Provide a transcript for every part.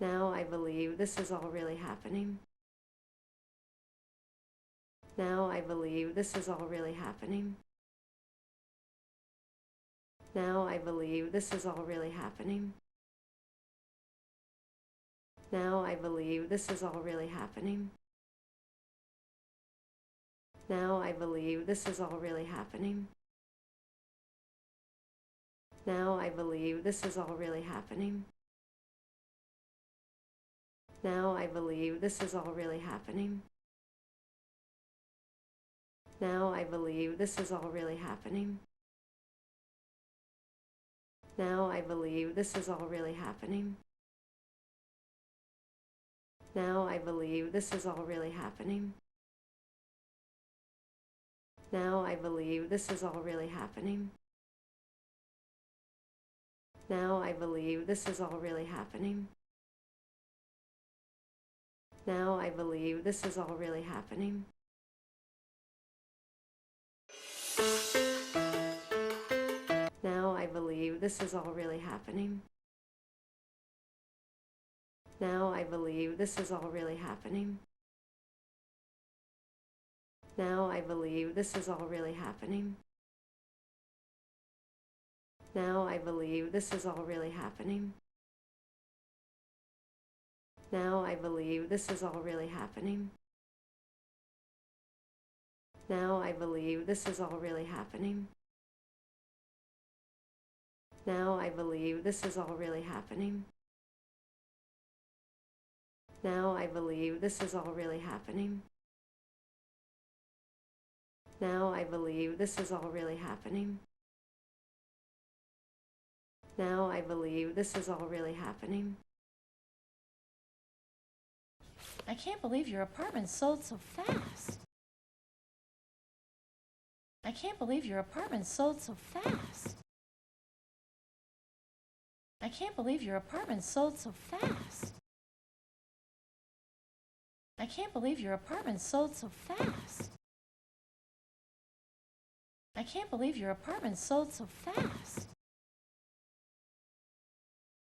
Now I believe this is all really happening. Now I believe this is all really happening. Now I believe this is all really happening. Now I believe this is all really happening. Now I believe this is all really happening. Now I believe this is all really happening. Now I believe this is all really happening. Now I believe this is all really happening. Now I believe this is all really happening. Now I believe this is all really happening. Now I believe this is all really happening. Now I believe this is all really happening. Now I believe this is all really happening. Now I believe this is all really happening. Now I believe this is all really happening. Now I believe this is all really happening. Now I believe this is all really happening. Now I believe this is all really happening. Now I believe this is all really happening. Now I believe this is all really happening. Now I believe this is all really happening. Now I believe this is all really happening. Now I believe this is all really happening. I can't believe your apartment sold so fast. I can't believe your apartment sold so fast. I can't believe your apartment sold so fast. I can't believe your apartment sold so fast. I can't believe your apartment sold so fast.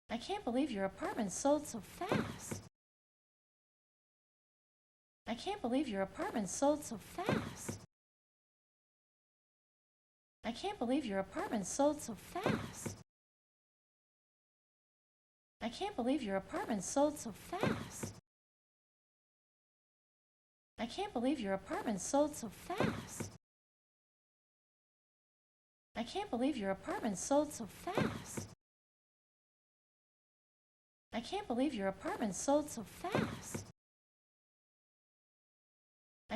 I can't believe your apartment sold so fast. I can't believe your apartment sold so fast. I can't believe your apartment sold so fast. I can't believe your apartment sold so fast. I can't believe your apartment sold so fast. I can't believe your apartment sold so fast. I can't believe your apartment sold so fast. I can't believe your apartment sold so fast. I can't believe your apartment sold so fast.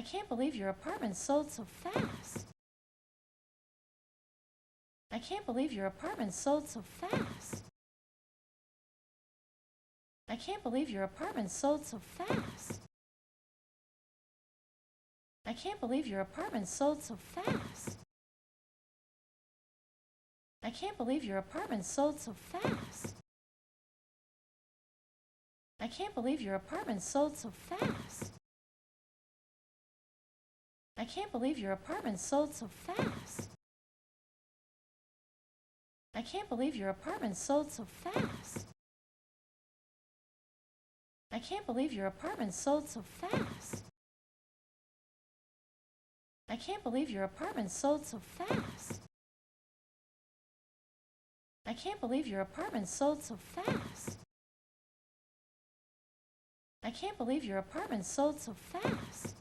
I can't believe your apartment sold so fast. I can't believe your apartment sold so fast. I can't believe your apartment sold so fast. I can't believe your apartment sold so fast. I can't believe your apartment sold so fast. I can't believe your apartment sold so fast. I can't believe your apartment sold so fast. I can't believe your apartment sold so fast. I can't believe your apartment sold so fast. I can't believe your apartment sold so fast.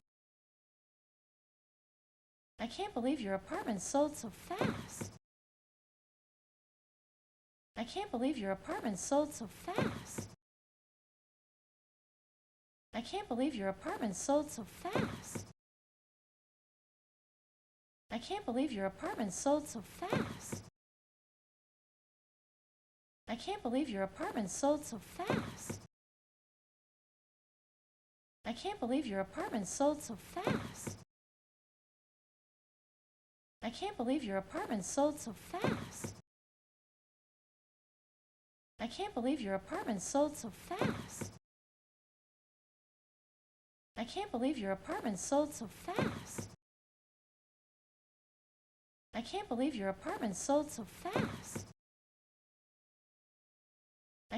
I can't believe your apartment sold so fast. I can't believe your apartment sold so fast. I can't believe your apartment sold so fast. I can't believe your apartment sold so fast. I can't believe your apartment sold so fast. I can't believe your apartment sold so fast. I can't believe your apartment sold so fast. I can't believe your apartment sold so fast. I can't believe your apartment sold so fast. I can't believe your apartment sold so fast. I